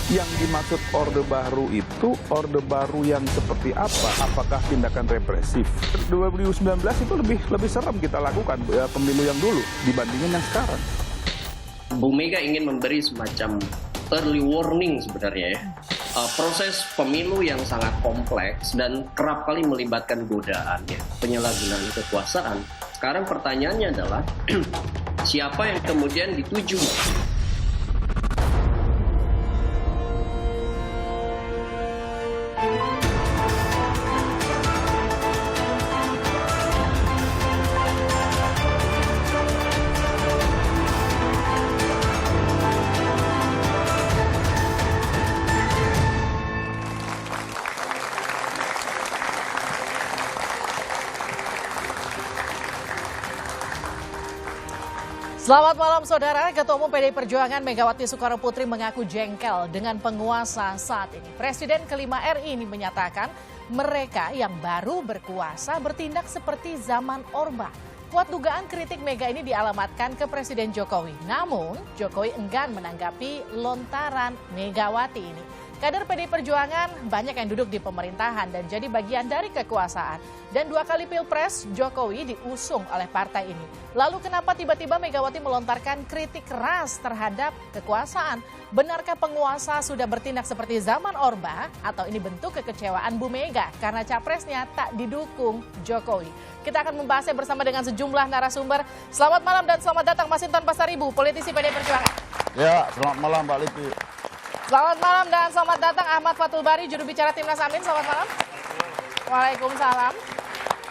Yang dimaksud Orde Baru itu Orde Baru yang seperti apa? Apakah tindakan represif? 2019 itu lebih serem kita lakukan pemilu yang dulu dibandingin yang sekarang. Bu Mega ingin memberi semacam early warning sebenarnya ya. Proses pemilu yang sangat kompleks dan kerap kali melibatkan godaan ya, penyalahgunaan kekuasaan. Sekarang pertanyaannya adalah siapa yang kemudian dituju? Selamat malam saudara, Ketua Umum PDI Perjuangan Megawati Soekarnoputri mengaku jengkel dengan penguasa saat ini. Presiden kelima RI ini menyatakan mereka yang baru berkuasa bertindak seperti zaman Orba. Kuat dugaan kritik Mega ini dialamatkan ke Presiden Jokowi. Namun Jokowi enggan menanggapi lontaran Megawati ini. Kader PDI Perjuangan banyak yang duduk di pemerintahan dan jadi bagian dari kekuasaan. Dan 2 kali Pilpres, Jokowi diusung oleh partai ini. Lalu kenapa tiba-tiba Megawati melontarkan kritik keras terhadap kekuasaan? Benarkah penguasa sudah bertindak seperti zaman Orba? Atau ini bentuk kekecewaan Bu Mega karena capresnya tak didukung Jokowi? Kita akan membahasnya bersama dengan sejumlah narasumber. Selamat malam dan selamat datang Mas Hinton Pasaribu, politisi PDI Perjuangan. Ya, selamat malam Mbak Lipi. Selamat malam dan selamat datang Ahmad Fathul Bari, juru bicara Timnas Amin. Selamat malam. Waalaikumsalam.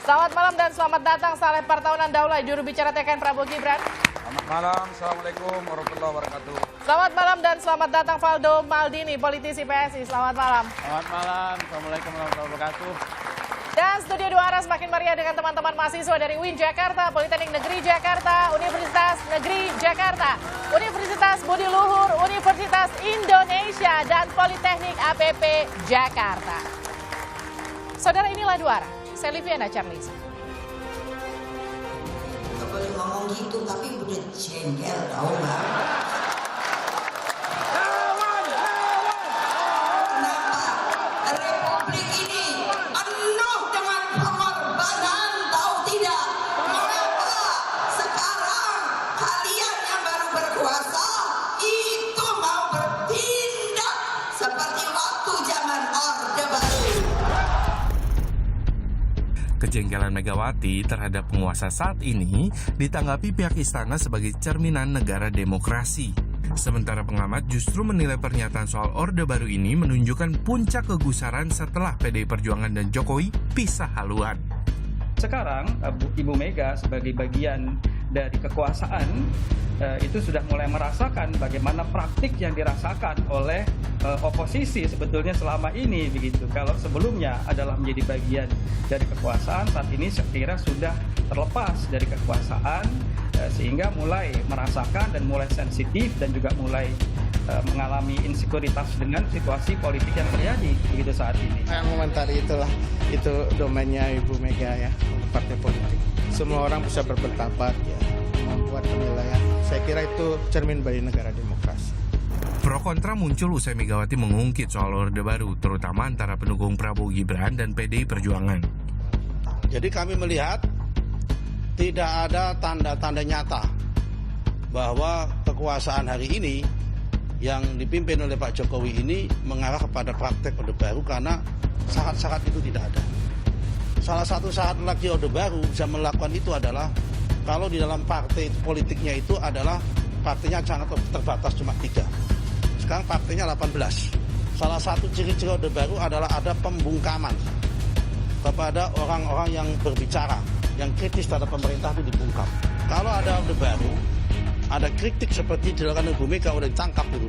Selamat malam dan selamat datang Saleh Partaunan Daulay, juru bicara TKN Prabowo Gibran. Selamat malam, Assalamualaikum warahmatullahi wabarakatuh. Selamat malam dan selamat datang Valdo Maldini, politisi PSI. Selamat malam. Selamat malam, Assalamualaikum warahmatullahi wabarakatuh. Dan studio 2 arah semakin meriah dengan teman-teman mahasiswa dari UIN Jakarta, Politeknik Negeri Jakarta, Universitas Negeri Jakarta, Universitas Budi Luhur, Universitas Indonesia, dan Politeknik APP Jakarta. Saudara, inilah 2 arah. Saya Liviana Charles. Gak boleh ngomong gitu, tapi udah jengkel tau gak? Kenapa? Republik ini penuh dengan pengorbanan, tahu tidak? Mengapa sekarang kalian yang baru berkuasa itu mau bertindak seperti waktu zaman Orde Baru? Kejengkelan Megawati terhadap penguasa saat ini ditanggapi pihak istana sebagai cerminan negara demokrasi. Sementara pengamat justru menilai pernyataan soal Orde Baru ini menunjukkan puncak kegusaran setelah PDI Perjuangan dan Jokowi pisah haluan. Sekarang Ibu Mega sebagai bagian dari kekuasaan itu sudah mulai merasakan bagaimana praktik yang dirasakan oleh oposisi sebetulnya selama ini begitu. Kalau sebelumnya adalah menjadi bagian dari kekuasaan, saat ini saya kira sudah terlepas dari kekuasaan sehingga mulai merasakan dan mulai sensitif dan juga mulai mengalami insekuritas dengan situasi politik yang terjadi begitu saat ini. Saya mengomentari itu domainnya Ibu Mega ya, untuk partai politik. Semua orang bisa berpendapat ya, membuat penilaian. Saya kira itu cermin bagi negara demokrasi. Pro kontra muncul usai Megawati mengungkit soal Orde Baru, terutama antara pendukung Prabowo Gibran dan PDI Perjuangan. Jadi kami melihat tidak ada tanda-tanda nyata bahwa kekuasaan hari ini yang dipimpin oleh Pak Jokowi ini mengarah kepada praktek Orde Baru karena syarat-syarat itu tidak ada. Salah satu syarat lagi Orde Baru bisa melakukan itu adalah kalau di dalam partai politiknya itu adalah partainya sangat terbatas cuma 3. Sekarang partainya 18. Salah satu ciri-ciri Orde Baru adalah ada pembungkaman kepada orang-orang yang berbicara, yang kritis terhadap pemerintah itu dibungkam. Kalau ada Orde Baru, ada kritik seperti dilakukan Ibu Mega udah ditangkap dulu.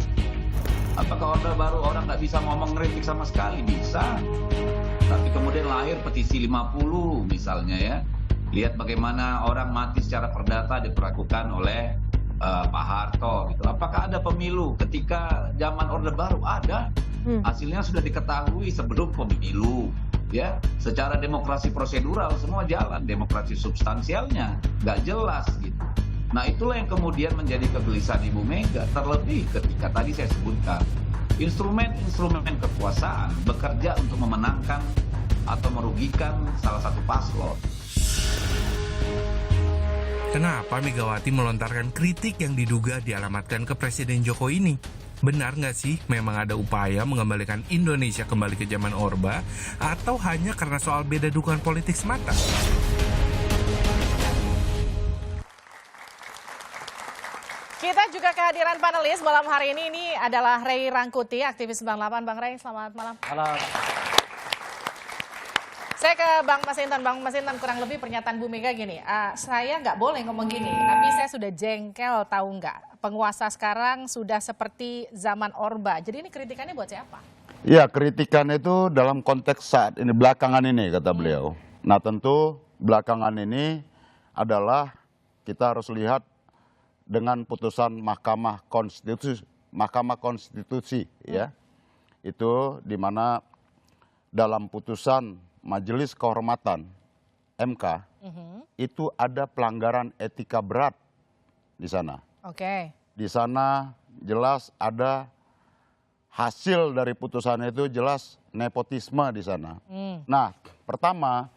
Apakah Orde Baru orang nggak bisa ngomong kritik sama sekali? Bisa. Tapi kemudian lahir petisi 50 misalnya ya. Lihat bagaimana orang mati secara perdata diperlakukan oleh Pak Harto gitu. Apakah ada pemilu ketika zaman Orde Baru? Ada. Hasilnya sudah diketahui sebelum pemilu. Ya, secara demokrasi prosedural semua jalan, demokrasi substansialnya nggak jelas gitu. Nah itulah yang kemudian menjadi kegelisahan Ibu Mega, terlebih ketika tadi saya sebutkan Instrumen-instrumen kekuasaan bekerja untuk memenangkan atau merugikan salah satu paslon. Kenapa Megawati melontarkan kritik yang diduga dialamatkan ke Presiden Jokowi ini? Benar nggak sih memang ada upaya mengembalikan Indonesia kembali ke zaman Orba, atau hanya karena soal beda dukungan politik semata? Kita juga kehadiran panelis malam hari ini adalah Ray Rangkuti, aktivis 98. Bang Ray, selamat malam. Malam. Saya ke Bang Masinton. Bang Masinton, kurang lebih pernyataan Bu Mega gini, saya nggak boleh ngomong gini, tapi saya sudah jengkel, tahu nggak? Penguasa sekarang sudah seperti zaman Orba. Jadi ini kritikannya buat siapa? Ya, kritikan itu dalam konteks saat ini, belakangan ini kata beliau. Nah tentu belakangan ini adalah kita harus lihat dengan putusan Mahkamah Konstitusi ya. Itu di mana dalam putusan Majelis Kehormatan MK itu ada pelanggaran etika berat di sana. Oke. Di sana jelas ada hasil dari putusan itu, jelas nepotisme di sana. Nah, pertama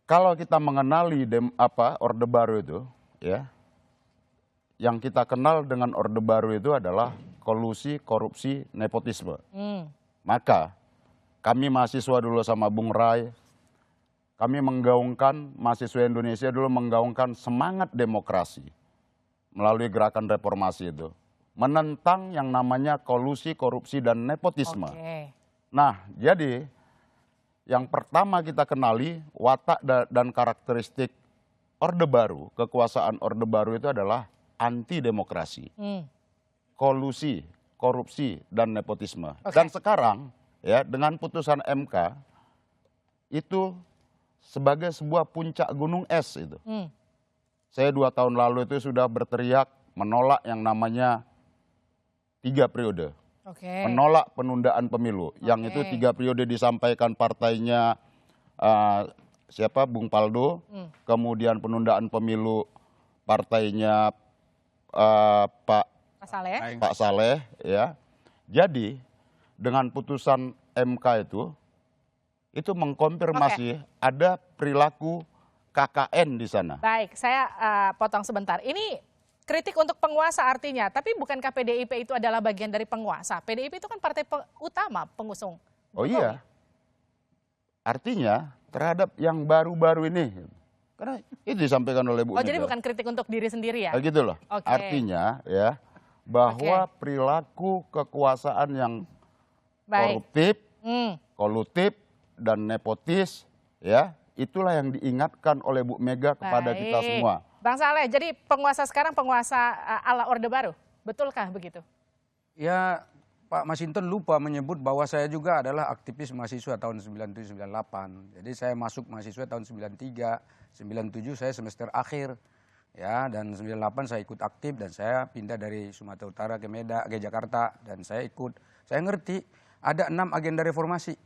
kalau kita mengenali Orde Baru itu ya, yang kita kenal dengan Orde Baru itu adalah kolusi, korupsi, nepotisme. Maka kami mahasiswa dulu sama Bung Rai, kami menggaungkan, mahasiswa Indonesia dulu menggaungkan semangat demokrasi melalui gerakan reformasi itu. Menentang yang namanya kolusi, korupsi, dan nepotisme. Nah, jadi yang pertama kita kenali watak dan karakteristik Orde Baru, kekuasaan Orde Baru itu adalah anti demokrasi, kolusi, korupsi, dan nepotisme. Dan sekarang ya dengan putusan MK itu sebagai sebuah puncak gunung es itu. Saya 2 tahun lalu itu sudah berteriak menolak yang namanya 3 periode. Menolak penundaan pemilu. Yang itu 3 periode disampaikan partainya siapa? Bung Paldo. Kemudian penundaan pemilu partainya Pak Saleh ya. Jadi dengan putusan MK itu mengkonfirmasi ada perilaku KKN di sana. Baik, saya potong sebentar. Ini kritik untuk penguasa artinya, tapi bukankah PDIP itu adalah bagian dari penguasa? PDIP itu kan partai utama pengusung. Oh iya, artinya terhadap yang baru-baru ini. Karena itu disampaikan oleh Bu Mega. Jadi bukan kritik untuk diri sendiri ya? Gitu loh, artinya ya bahwa perilaku kekuasaan yang koruptif, kolutif, dan nepotis ya, itulah yang diingatkan oleh Bu Mega kepada kita semua. Bang Saleh, jadi penguasa sekarang penguasa ala Orde Baru, betulkah begitu? Ya, Pak Masinton lupa menyebut bahwa saya juga adalah aktivis mahasiswa tahun 97-98. Jadi saya masuk mahasiswa tahun 93, 97 saya semester akhir. Ya, dan 98 saya ikut aktif dan saya pindah dari Sumatera Utara ke Jakarta dan saya ikut. Saya ngerti ada 6 agenda reformasi.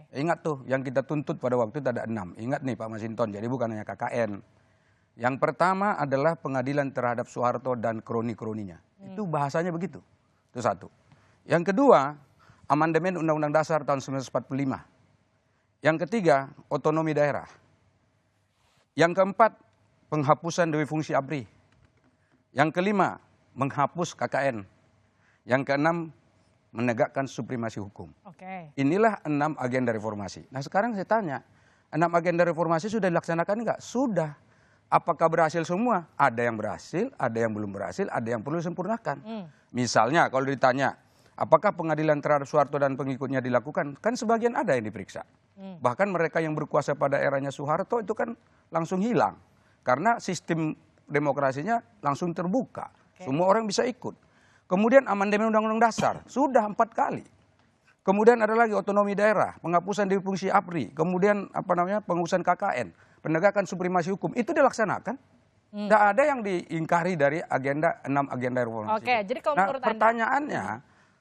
Ingat tuh yang kita tuntut pada waktu itu ada 6. Ingat nih Pak Masinton, jadi bukan hanya KKN. Yang pertama adalah pengadilan terhadap Soeharto dan kroni-kroninya. Itu bahasanya begitu. Itu satu. Yang kedua, amandemen Undang-Undang Dasar tahun 1945. Yang ketiga, otonomi daerah. Yang keempat, penghapusan dewi fungsi ABRI. Yang kelima, menghapus KKN. Yang keenam, menegakkan supremasi hukum. Inilah 6 agenda reformasi. Nah sekarang saya tanya, 6 agenda reformasi sudah dilaksanakan enggak? Sudah. Apakah berhasil semua? Ada yang berhasil, ada yang belum berhasil, ada yang perlu disempurnakan. Misalnya kalau ditanya, apakah pengadilan terhadap Soeharto dan pengikutnya dilakukan? Kan sebagian ada yang diperiksa. Bahkan mereka yang berkuasa pada eranya Soeharto itu kan langsung hilang. Karena sistem demokrasinya langsung terbuka. Semua orang bisa ikut. Kemudian amandemen Undang-Undang Dasar, sudah 4 kali. Kemudian ada lagi otonomi daerah, penghapusan dewi fungsi ABRI, kemudian penghapusan KKN, penegakan supremasi hukum, itu dilaksanakan. Tidak ada yang diingkari dari 6 agenda reformasi. Jadi kalau menurut pertanyaannya,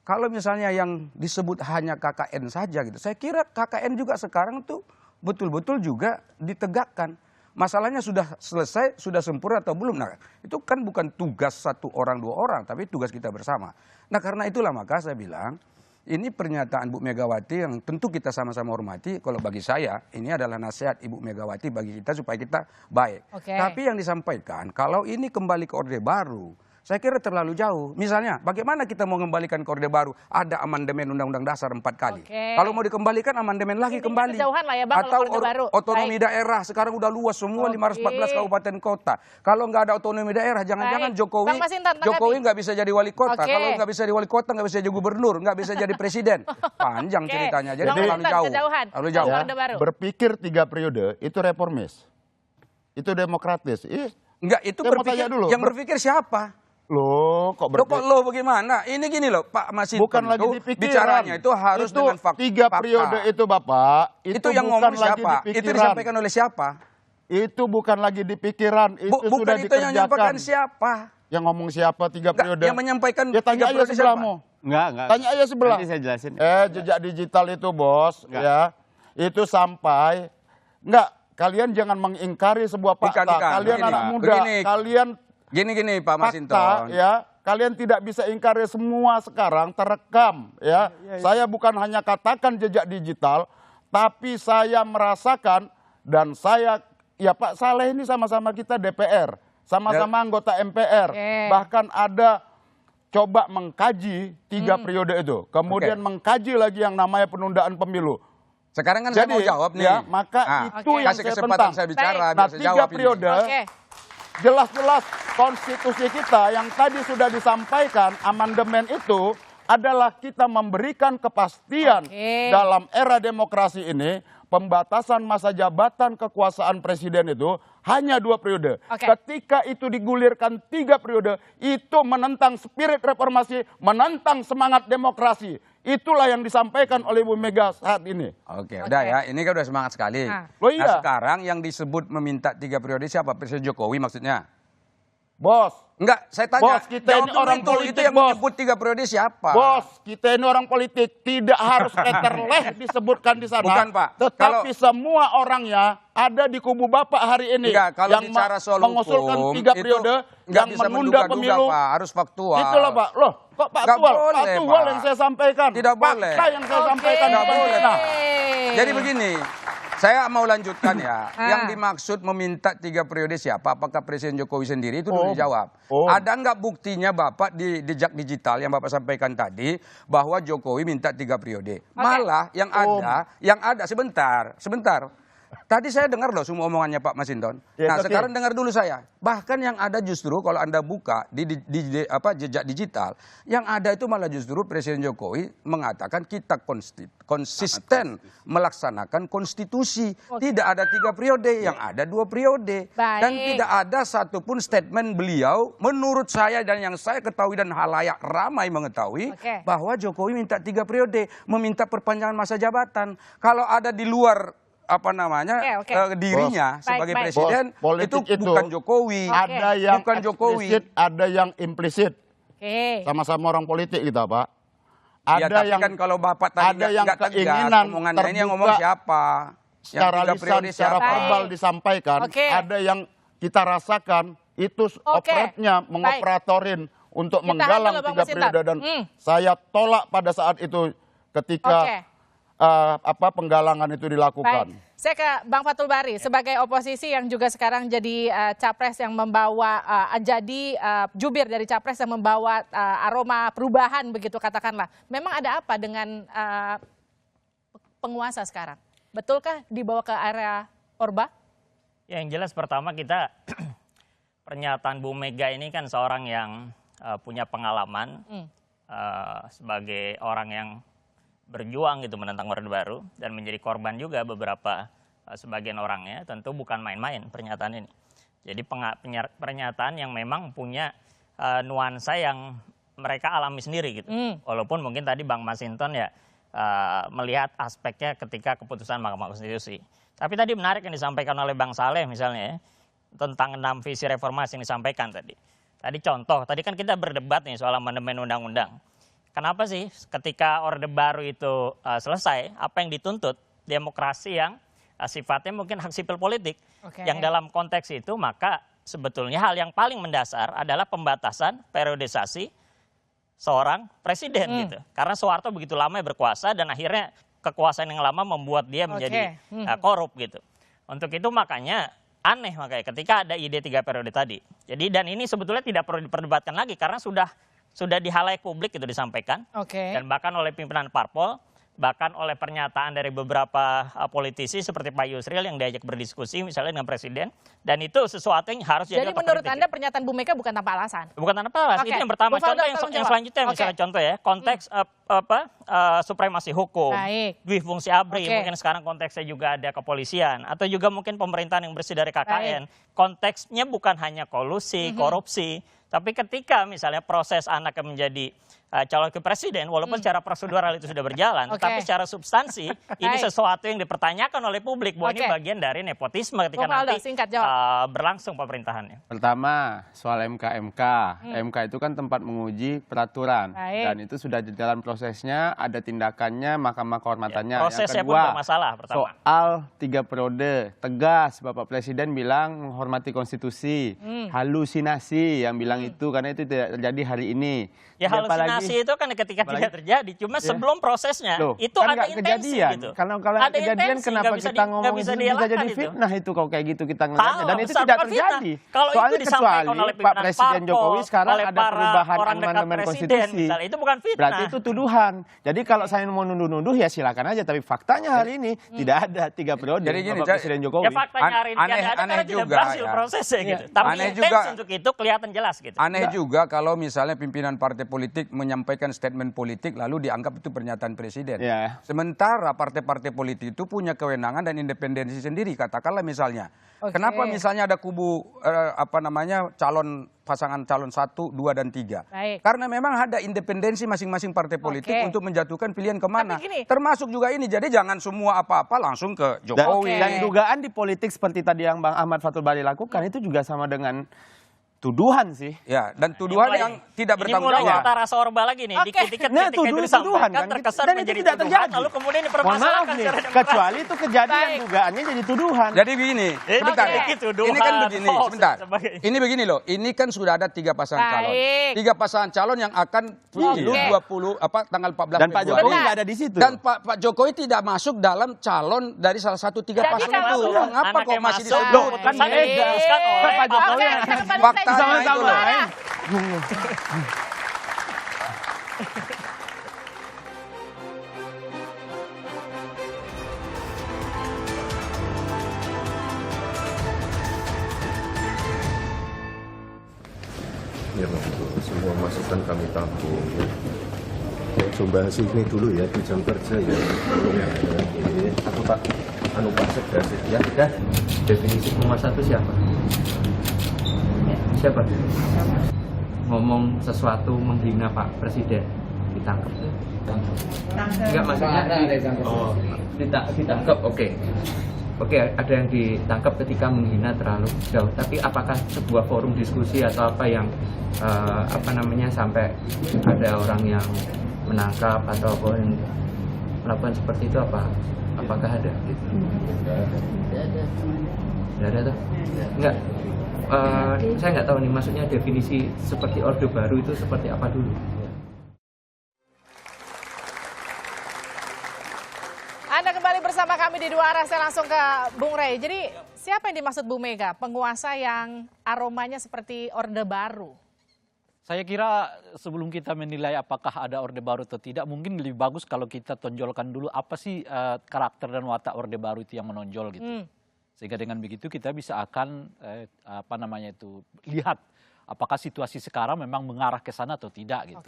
kalau misalnya yang disebut hanya KKN saja gitu, saya kira KKN juga sekarang tuh betul-betul juga ditegakkan. masalahnya sudah selesai, sudah sempurna atau belum. Nah, itu kan bukan tugas satu orang, dua orang, tapi tugas kita bersama. Nah, karena itulah maka saya bilang, ini pernyataan Bu Megawati yang tentu kita sama-sama hormati. Kalau bagi saya, ini adalah nasihat Ibu Megawati bagi kita supaya kita baik. Tapi yang disampaikan, kalau ini kembali ke Orde Baru, saya kira terlalu jauh. Misalnya, bagaimana kita mau kembalikan ke Orde Baru? Ada amandemen Undang-Undang Dasar 4 kali. Kalau mau dikembalikan, amandemen lagi kembali. Kejauhan lah ya Bang, atau kalau Orde Baru. otonomi daerah, sekarang udah luas semua 514 kabupaten kota. Kalau nggak ada otonomi daerah, jangan-jangan Bang Masinton, Jokowi nggak bisa jadi wali kota. Oke. Kalau nggak bisa jadi wali kota, nggak bisa jadi gubernur, nggak bisa jadi presiden. Panjang ceritanya, jadi Bang terlalu Masinton, jauh. kejauhan. Terlalu jauh. Bang Orde Baru. Berpikir 3 periode itu reformis. Itu demokratis. Enggak, itu Saya mau berpikir, tanya dulu. yang berpikir siapa? Loh, kok Loh, kok lo bagaimana? Ini gini loh, Pak Masinton. Bukan lagi itu dipikiran. bicaranya itu harus itu dengan fakta. 3 periode itu Bapak, Itu yang bukan ngomong lagi siapa? di Itu pikiran. disampaikan oleh siapa? Itu bukan lagi di pikiran, itu Bukan sudah itu yang menyampaikan dikerjakan. siapa? Yang ngomong siapa 3 periode? Yang menyampaikan Ya tanya 3 aja periode sebelahmu. Enggak. Tanya aja sebelah. Nanti saya jelasin. Jejak digital itu bos, ya. Itu sampai, kalian jangan mengingkari sebuah fakta. Bukan. Kalian Begini, anak muda, begini. kalian Gini Pak Masinton. fakta, ya. Kalian tidak bisa ingkari semua sekarang terekam, ya. Saya bukan hanya katakan jejak digital, tapi saya merasakan dan saya, ya Pak Saleh ini sama-sama kita DPR, sama-sama anggota MPR, bahkan ada coba mengkaji 3 periode itu, kemudian mengkaji lagi yang namanya penundaan pemilu. Sekarang kan saya mau jawab nih. Ya, maka itu yang kasih saya kesempatan tentang. saya bicara, Nah, biar saya 3 jawab ini. periode. Jelas-jelas konstitusi kita yang tadi sudah disampaikan, amandemen itu adalah kita memberikan kepastian dalam era demokrasi ini, pembatasan masa jabatan kekuasaan presiden itu hanya 2 periode. Ketika itu digulirkan 3 periode, itu menentang spirit reformasi, menentang semangat demokrasi. Itulah yang disampaikan oleh Ibu Mega saat ini. Oke, udah ya. Ini kan udah semangat sekali. Loh iya. Nah, sekarang yang disebut meminta 3 periode siapa? Presiden Jokowi maksudnya? Bos. Enggak, saya tanya. Bos, kita ini orang politik, itu yang bos. menyebut 3 periode siapa? Bos, kita ini orang politik, tidak harus letterleh disebutkan di sana. Bukan, Pak. Tetapi semua orangnya ada di kubu Bapak hari ini. Enggak, kalau yang bicara soal mengusulkan hukum, 3 periode, nggak yang bisa menunda menduga-duga, pemilu. Pak. Harus faktual. Itulah Pak. Loh, kok Nggak faktual? boleh, Faktual Pak. yang saya sampaikan. Tidak boleh. Fakta yang saya sampaikan. Tidak boleh. Nah, Jadi begini, saya mau lanjutkan ya. Yang dimaksud meminta 3 periode siapa? Apakah Presiden Jokowi sendiri? Itu dulu dijawab. Ada nggak buktinya Bapak di jejak digital yang Bapak sampaikan tadi bahwa Jokowi minta 3 periode? Malah yang ada sebentar. Tadi saya dengar loh semua omongannya Pak Masinton. Nah, sekarang dengar dulu saya. Bahkan yang ada justru kalau Anda buka di jejak digital, yang ada itu malah justru Presiden Jokowi mengatakan kita konsisten melaksanakan konstitusi. Tidak ada 3 periode, yang ada 2 periode. Dan tidak ada satupun statement beliau menurut saya dan yang saya ketahui dan halayak ramai mengetahui bahwa Jokowi minta 3 periode, meminta perpanjangan masa jabatan. Kalau ada di luar dirinya sebagai presiden, itu bukan Jokowi. Ada yang bukan Jokowi. eksplisit, ada yang implisit. Sama-sama orang politik kita, Pak. Ya, Ada tapi yang kan kalau Bapak tadi ada yang nggak keinginan omongannya ini yang ngomong terbuka siapa? secara Yang 3 lisan, periode secara siapa? verbal disampaikan. Ada yang kita rasakan itu operatnya mengoperatorin untuk menggalang 3 periode dan saya tolak pada saat itu ketika penggalangan itu dilakukan. Saya ke Bang Fathul Bari sebagai oposisi yang juga sekarang jadi capres yang membawa jubir dari capres yang membawa aroma perubahan begitu katakanlah. Memang ada apa dengan penguasa sekarang? Betulkah dibawa ke area Orba? Ya, yang jelas pertama kita pernyataan Bu Mega ini kan seorang yang punya pengalaman sebagai orang yang berjuang gitu menentang Orde Baru dan menjadi korban juga beberapa sebagian orangnya, tentu bukan main-main pernyataan ini. Jadi pernyataan yang memang punya nuansa yang mereka alami sendiri gitu. Walaupun mungkin tadi Bang Masinton ya melihat aspeknya ketika keputusan Mahkamah Konstitusi. Tapi tadi menarik yang disampaikan oleh Bang Saleh misalnya ya, tentang 6 visi reformasi yang disampaikan tadi. Tadi contoh, tadi kan kita berdebat nih soal amandemen undang-undang. Kenapa sih ketika Orde Baru itu selesai, apa yang dituntut? Demokrasi yang sifatnya mungkin hak sipil politik. Oke. Yang dalam konteks itu maka sebetulnya hal yang paling mendasar adalah pembatasan periodisasi seorang presiden gitu. Karena Soeharto begitu lama berkuasa dan akhirnya kekuasaan yang lama membuat dia menjadi korup gitu. Untuk itu makanya aneh ketika ada ide 3 periode tadi. Jadi dan ini sebetulnya tidak perlu diperdebatkan lagi karena sudah di halayak publik itu disampaikan. Dan bahkan oleh pimpinan parpol, bahkan oleh pernyataan dari beberapa politisi seperti Pak Yusril yang diajak berdiskusi misalnya dengan presiden, dan itu sesuatu yang harus jadi menurut Anda pernyataan Bu Mega bukan tanpa alasan? Bukan tanpa alasan, itu yang pertama. Contoh yang selanjutnya misalnya contoh ya, konteks supremasi hukum, duifungsi ABRI, mungkin sekarang konteksnya juga ada kepolisian, atau juga mungkin pemerintahan yang bersih dari KKN. Konteksnya bukan hanya kolusi, korupsi, tapi ketika misalnya proses anaknya menjadi calon ke presiden, walaupun secara prosedural itu sudah berjalan, tapi secara substansi ini sesuatu yang dipertanyakan oleh publik bahwa ini bagian dari nepotisme ketika nanti berlangsung pemerintahannya. Pertama, soal MK. MK itu kan tempat menguji peraturan dan itu sudah di dalam prosesnya, ada tindakannya, mahkamah kehormatannya. Prosesnya yang pun kedua, bermasalah pertama. soal 3 periode, tegas Bapak Presiden bilang menghormati konstitusi, halusinasi yang bilang itu karena itu tidak terjadi hari ini. Ya halusinasi itu kan ketika tidak terjadi, cuma sebelum prosesnya itu kan ada intensi gitu. Kalau kejadian kenapa kita ngomong itu bisa jadi fitnah itu kalau kayak gitu kita ngelihatnya dan itu tidak terjadi. Soalnya kecuali Pak Presiden Jokowi sekarang ada perubahan amandemen konstitusi. Itu bukan fitnah. Berarti itu tuduhan. Jadi kalau saya mau nuduh-nuduh ya silakan aja, tapi faktanya hari ini tidak ada 3 periode Bapak Presiden Jokowi. Ya faktanya hari ini tidak ada karena tidak berhasil prosesnya gitu. Tapi intens untuk itu kelihatan jelas gitu. Aneh juga kalau misalnya pimpinan partai politik menyampaikan statement politik lalu dianggap itu pernyataan presiden. Sementara partai-partai politik itu punya kewenangan dan independensi sendiri. Katakanlah misalnya, kenapa misalnya ada kubu pasangan calon 1, 2, dan 3? Karena memang ada independensi masing-masing partai politik untuk menjatuhkan pilihan kemana. Termasuk juga ini. Jadi jangan semua apa-apa langsung ke Jokowi. Dan dugaan di politik seperti tadi yang Bang Ahmad Fathul Bari lakukan itu juga sama dengan tuduhan sih. Ya, dan tuduhan yang tidak bertanggung jawab. Ini mulai kata rasa orba lagi nih. Dikit-dikit ketika itu disampaikan terkesan menjadi tuduhan, lalu kemudian dipermasalahkan secara demokrasi. Kecuali itu kejadian dugaannya jadi tuduhan. Jadi begini, sebentar. Ini kan begini, sebentar. Ini begini loh, ini kan sudah ada 3 pasangan calon. 3 pasangan calon yang akan pemilu tanggal 14 Dan Pak Jokowi nggak ada di situ. Dan Pak Jokowi tidak masuk dalam calon dari salah satu 3 pasangan itu. Mengapa kok masih disebut? Kan beda. Pak Jokowi sama-sama. Ya betul, semua masukan kami tampung. Coba bahas ini dulu ya di jam kerja ya. Aku Pak Sekda ya. Definisi penguasa itu siapa? Siapa? Ngomong sesuatu menghina Pak Presiden ditangkap. Enggak maksudnya ditangkap. Oke, ada yang ditangkap ketika menghina terlalu jauh. Tapi apakah sebuah forum diskusi atau apa yang sampai ada orang yang menangkap atau yang melakukan seperti itu apakah ada? Gitu? Tidak ada tuh? Enggak. Saya nggak tahu nih maksudnya definisi seperti Orde Baru itu seperti apa dulu. Anda kembali bersama kami di Dua Arah, saya langsung ke Bung Rey. Jadi siapa yang dimaksud Bu Mega? Penguasa yang aromanya seperti Orde Baru? Saya kira sebelum kita menilai apakah ada Orde Baru atau tidak, mungkin lebih bagus kalau kita tonjolkan dulu apa sih karakter dan watak Orde Baru itu yang menonjol gitu. Sehingga dengan begitu kita bisa akan lihat apakah situasi sekarang memang mengarah ke sana atau tidak gitu.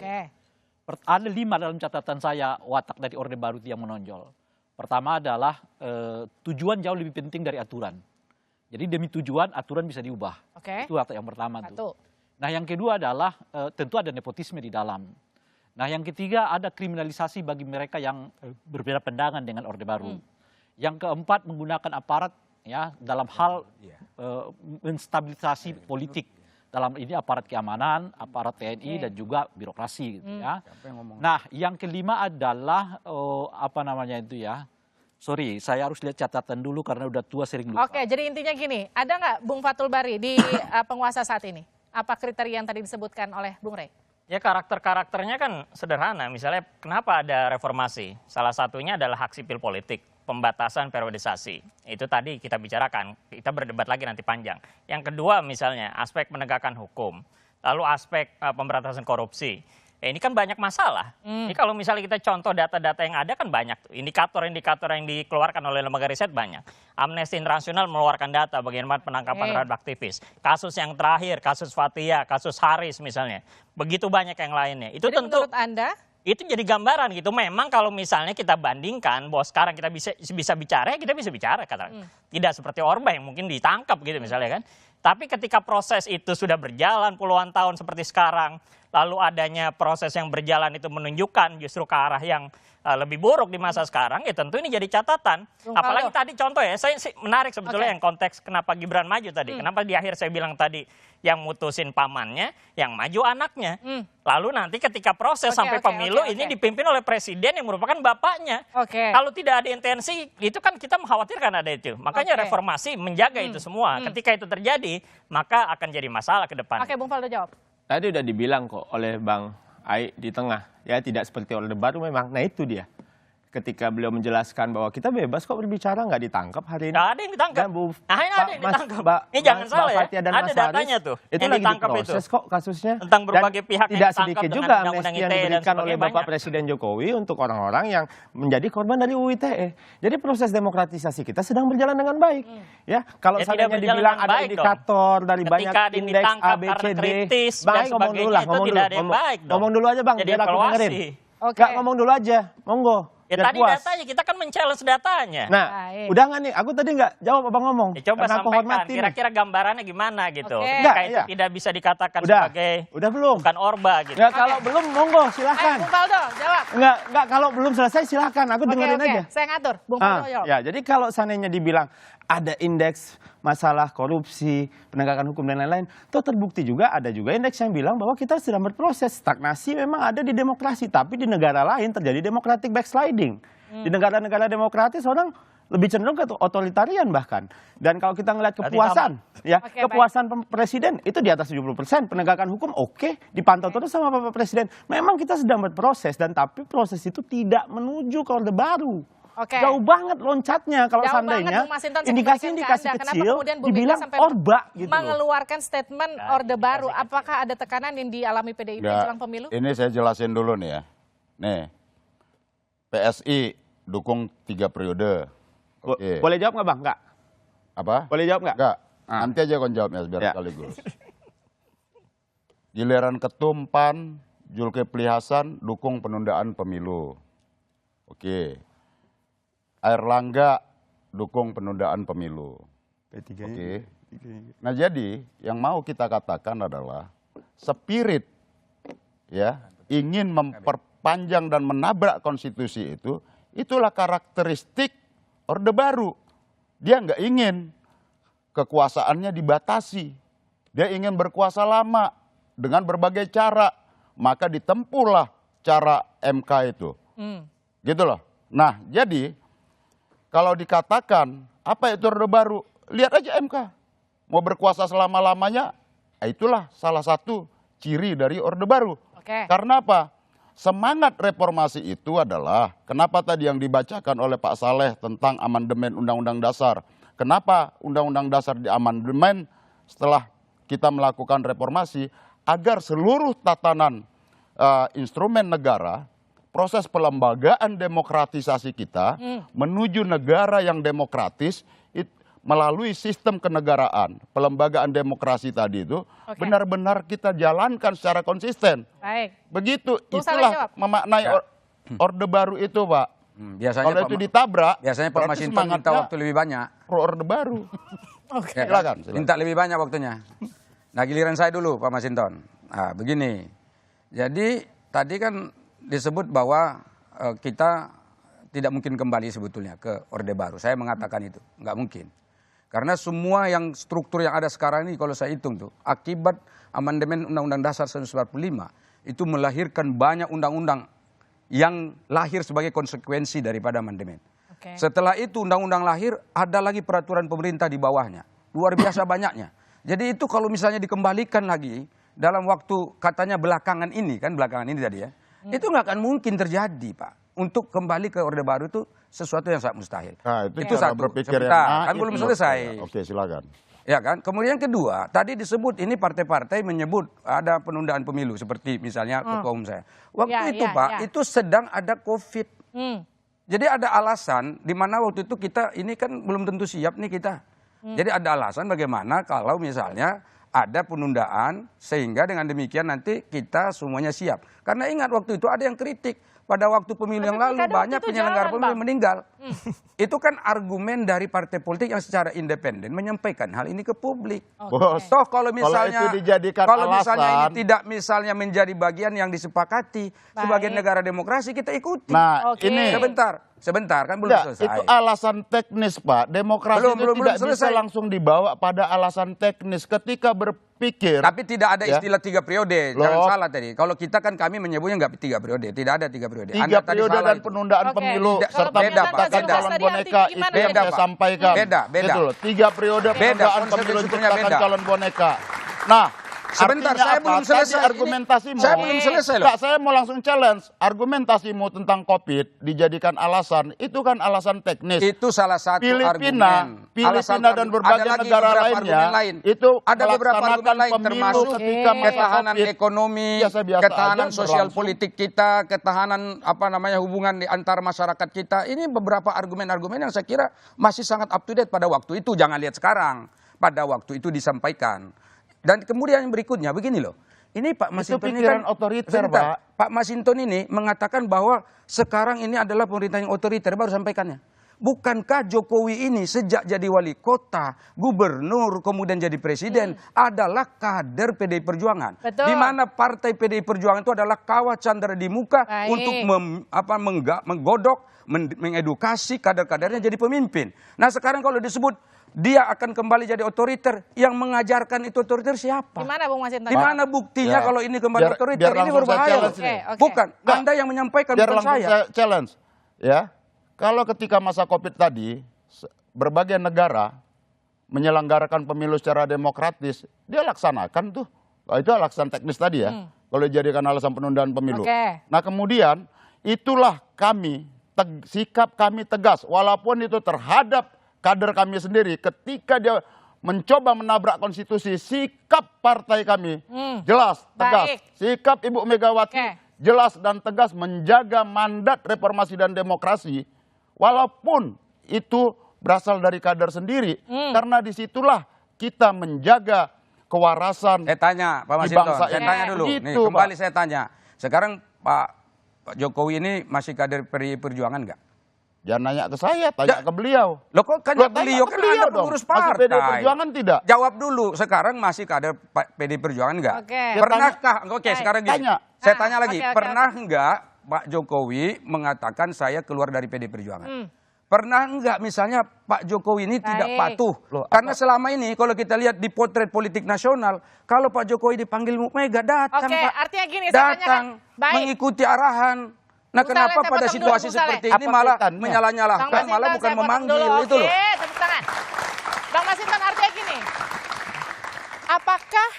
Ada 5 dalam catatan saya watak dari Orde Baru yang menonjol. Pertama adalah tujuan jauh lebih penting dari aturan. Jadi demi tujuan aturan bisa diubah. Itu watak yang pertama tuh. Nah yang kedua adalah tentu ada nepotisme di dalam. Nah yang ketiga ada kriminalisasi bagi mereka yang berbeda pandangan dengan Orde Baru. Yang keempat menggunakan aparat ya dalam hal menstabilisasi politik, dalam ini aparat keamanan, aparat TNI dan juga birokrasi gitu ya. Nah, yang kelima adalah Sorry, saya harus lihat catatan dulu karena udah tua sering lupa. Oke, jadi intinya gini, ada nggak Bung Fathul Bari di penguasa saat ini? Apa kriteria yang tadi disebutkan oleh Bung Rey? Ya karakter-karakternya kan sederhana. Misalnya kenapa ada reformasi? Salah satunya adalah hak sipil politik, pembatasan periodisasi. Itu tadi kita bicarakan, kita berdebat lagi nanti panjang. Yang kedua misalnya aspek penegakan hukum, lalu aspek pemberantasan korupsi. Ini kan banyak masalah. Ini kalau misalnya kita contoh data-data yang ada kan banyak. Indikator-indikator yang dikeluarkan oleh lembaga riset banyak. Amnesty International mengeluarkan data bagaimana penangkapan terhadap aktivis. Kasus yang terakhir, kasus Fathia, kasus Haris misalnya. Begitu banyak yang lainnya. Itu jadi tentu menurut Anda? Itu jadi gambaran gitu. Memang kalau misalnya kita bandingkan bahwa sekarang kita bisa bicara, ya kita bisa bicara. Tidak seperti Orba yang mungkin ditangkap gitu misalnya kan. Tapi ketika proses itu sudah berjalan puluhan tahun seperti sekarang, lalu adanya proses yang berjalan itu menunjukkan justru ke arah yang lebih buruk di masa sekarang, ya tentu ini jadi catatan. Apalagi tadi contoh ya, saya menarik sebetulnya yang konteks kenapa Gibran maju tadi. Kenapa di akhir saya bilang tadi yang mutusin pamannya, yang maju anaknya. Lalu nanti ketika proses sampai pemilu ini dipimpin oleh presiden yang merupakan bapaknya. Kalau tidak ada intensi, itu kan kita mengkhawatirkan ada itu. Makanya reformasi menjaga itu semua. Ketika itu terjadi, maka akan jadi masalah ke depan. Oke, Bung Faldo jawab. Tadi udah dibilang kok oleh Bang Ai di tengah, ya tidak seperti Orde Baru memang. Nah itu dia. Ketika beliau menjelaskan bahwa kita bebas kok berbicara, nggak ditangkap hari ini. Nggak ada yang ditangkap. Ada yang ditangkap. Ini jangan salah ya. Ada datanya tuh. Itu lagi diproses kok kasusnya. Tentang berbagai pihak yang tidak ditangkap sedikit dengan juga undang-undang amnesti yang ITE diberikan oleh Bapak Presiden Jokowi untuk orang-orang yang menjadi korban dari UU ITE. Jadi proses demokratisasi kita sedang berjalan dengan baik. Ya, kalau seandainya dibilang ada indikator dari banyak indeks A, B, C, D. Bang, ngomong dulu lah, ngomong dulu aja Bang, biar aku dengerin. Nggak, ngomong dulu aja, monggo. Ya tadi datanya, kita kan men-challenge datanya. Nah, udah nggak nih? Aku tadi nggak jawab abang ngomong. Ya, coba sampaikan, kira-kira gambarannya gimana gitu. Itu tidak bisa dikatakan sebagai belum. Bukan Orba gitu. Nggak, kalau belum, monggo silahkan. Bung Faldo, jawab. Nggak, kalau belum selesai silahkan, aku dengerin aja. Saya ngatur, Bung Faldo jawab. Ya, jadi kalau seandainya dibilang ada indeks masalah korupsi, penegakan hukum dan lain-lain, toh terbukti juga ada juga indeks yang bilang bahwa kita sedang berproses. Stagnasi memang ada di demokrasi, tapi di negara lain terjadi democratic backsliding. Di negara-negara demokratis orang lebih cenderung ke otoritarian bahkan. Dan kalau kita ngelihat kepuasan, kepuasan presiden itu di atas 70%, penegakan hukum dipantau terus sama Bapak Presiden. Memang kita sedang berproses, dan tapi proses itu tidak menuju ke Orde Baru. Jauh banget loncatnya kalau seandainya indikasi-indikasi kecil dibilang Orba gitu mengeluarkan statement Orde Baru. Apakah ada tekanan yang dialami PDIP jelang pemilu? Ini saya jelasin dulu nih ya. Nih, PSI dukung 3 periode. Boleh jawab nggak Bang? Nggak. Apa? Boleh jawab nggak? Nggak. Nanti aja kon jawabnya biar sekaligus. Giliran Ketum PAN, Zulkifli Hasan dukung penundaan pemilu. Airlangga dukung penundaan pemilu. Nah jadi yang mau kita katakan adalah spirit ya ingin memperpanjang dan menabrak konstitusi itu, itulah karakteristik Orde Baru. Dia nggak ingin kekuasaannya dibatasi. Dia ingin berkuasa lama dengan berbagai cara. Maka ditempuhlah cara MK itu. Gitu loh. Nah jadi kalau dikatakan apa itu Orde Baru, lihat aja MK. Mau berkuasa selama-lamanya, itulah salah satu ciri dari Orde Baru. Karena apa? Semangat reformasi itu adalah, kenapa tadi yang dibacakan oleh Pak Saleh tentang amandemen Undang-Undang Dasar. Kenapa Undang-Undang Dasar diamandemen setelah kita melakukan reformasi, agar seluruh tatanan instrumen negara, proses pelembagaan demokratisasi kita menuju negara yang demokratis melalui sistem kenegaraan, pelembagaan demokrasi tadi itu benar-benar kita jalankan secara konsisten. Begitu, itulah memaknai Orde Baru itu, Pak. Biasanya kalau itu ditabrak, biasanya Pak Masinton minta waktu lebih banyak. Pro Orde Baru. Silakan. Minta lebih banyak waktunya. Nah giliran saya dulu Pak Masinton. Nah begini, jadi tadi kan disebut bahwa kita tidak mungkin kembali sebetulnya ke Orde Baru. Saya mengatakan itu, nggak mungkin. Karena semua yang struktur yang ada sekarang ini kalau saya hitung tuh, akibat amandemen Undang-Undang Dasar 1945 itu melahirkan banyak undang-undang yang lahir sebagai konsekuensi daripada amandemen. Setelah itu undang-undang lahir, ada lagi peraturan pemerintah di bawahnya. Luar biasa banyaknya. Jadi itu kalau misalnya dikembalikan lagi dalam waktu katanya belakangan ini tadi ya, itu nggak akan mungkin terjadi, Pak. Untuk kembali ke Orde Baru itu sesuatu yang sangat mustahil. Nah, itu satu. berpikir Sebentar, kan itu. belum selesai. Oke, silakan. Ya kan. Kemudian kedua, tadi disebut ini partai-partai menyebut ada penundaan pemilu seperti misalnya ketua umum saya. Waktu itu Pak, itu sedang ada COVID. Jadi ada alasan di mana waktu itu kita ini kan belum tentu siap nih kita. Jadi ada alasan bagaimana kalau misalnya ada penundaan sehingga dengan demikian nanti kita semuanya siap. Karena ingat waktu itu ada yang kritik. Pada waktu pemilu yang lalu banyak penyelenggara pemilu meninggal. Itu kan argumen dari partai politik yang secara independen menyampaikan hal ini ke publik. Toh kalau misalnya itu dijadikan misalnya ini tidak misalnya menjadi bagian yang disepakati sebagai negara demokrasi, kita ikuti. Nah, ini sebentar kan belum selesai. Itu alasan teknis, Pak. Demokrasi belum tidak selesai. bisa langsung dibawa pada alasan teknis ketika berpikir. Tapi tidak ada istilah 3 periode. Jangan salah tadi. Kalau kita kan kami menyebutnya nggak 3 periode. Tidak ada 3 periode. 3 periode dan penundaan pemilu serta menciptakan calon boneka itu yang saya sampaikan. Beda. Gitu loh. 3 periode penundaan pemilu menciptakan calon boneka. Nah, sebentar, saya belum selesai. Argumentasimu. Saya belum selesai loh. Saya mau langsung challenge. Argumentasimu tentang COVID dijadikan alasan, itu kan alasan teknis. Itu salah satu argumen. Filipina dan berbagai negara lainnya itu ada beberapa argumen lain termasuk ketahanan COVID. ekonomi, ketahanan sosial politik kita, ketahanan hubungan di antar masyarakat kita. Ini beberapa argumen-argumen yang saya kira masih sangat up to date pada waktu itu. Jangan lihat sekarang. Pada waktu itu disampaikan. Dan kemudian yang berikutnya begini loh. Ini Pak Masinton ini kan otoriter, Pak. Pak Masinton ini mengatakan bahwa sekarang ini adalah pemerintah yang otoriter, baru sampaikannya. Bukankah Jokowi ini sejak jadi wali kota, gubernur, kemudian jadi presiden adalah kader PDI Perjuangan. Betul. Di mana partai PDI Perjuangan itu adalah kawat candra di muka untuk menggodok, mengedukasi kader-kadernya jadi pemimpin. Nah sekarang kalau disebut dia akan kembali jadi otoriter, yang mengajarkan itu otoriter siapa? Gimana Bung Masinton? Di mana buktinya kalau ini kembali otoriter? Ini berbahaya. Bukan, Anda yang menyampaikan, bukan saya. Challenge, ya. Kalau ketika masa COVID tadi, berbagai negara menyelenggarakan pemilu secara demokratis, dia laksanakan tuh. Itu alasan teknis tadi ya. Kalau dijadikan alasan penundaan pemilu. Nah kemudian itulah sikap kami tegas, walaupun itu terhadap kader kami sendiri, ketika dia mencoba menabrak konstitusi, sikap partai kami jelas, tegas. Sikap Ibu Megawati jelas dan tegas menjaga mandat reformasi dan demokrasi, walaupun itu berasal dari kader sendiri, karena disitulah kita menjaga kewarasan. Saya tanya, Pak Masinton, saya tanya dulu. Nih, kembali saya tanya. Sekarang Pak Jokowi ini masih kader PDI Perjuangan nggak? Jangan nanya ke saya, tanya ke beliau. Loh kok kan beliau kan Anda pengurus partai. Masih PDI Perjuangan tidak? Jawab dulu, sekarang masih kader PDI Perjuangan enggak? Pernahkah, sekarang gini, saya tanya lagi, pernah enggak Pak Jokowi mengatakan saya keluar dari PDI Perjuangan? Pernah enggak misalnya Pak Jokowi ini tidak patuh? Karena selama ini kalau kita lihat di potret politik nasional, kalau Pak Jokowi dipanggil Mega datang Pak. Artinya gini, datang mengikuti arahan. Nah kenapa pada situasi seperti ini malah menyalah-nyalahkan, malah bukan memanggil itu loh. Tepuk tangan. Bang Masinton, artinya gini, apakah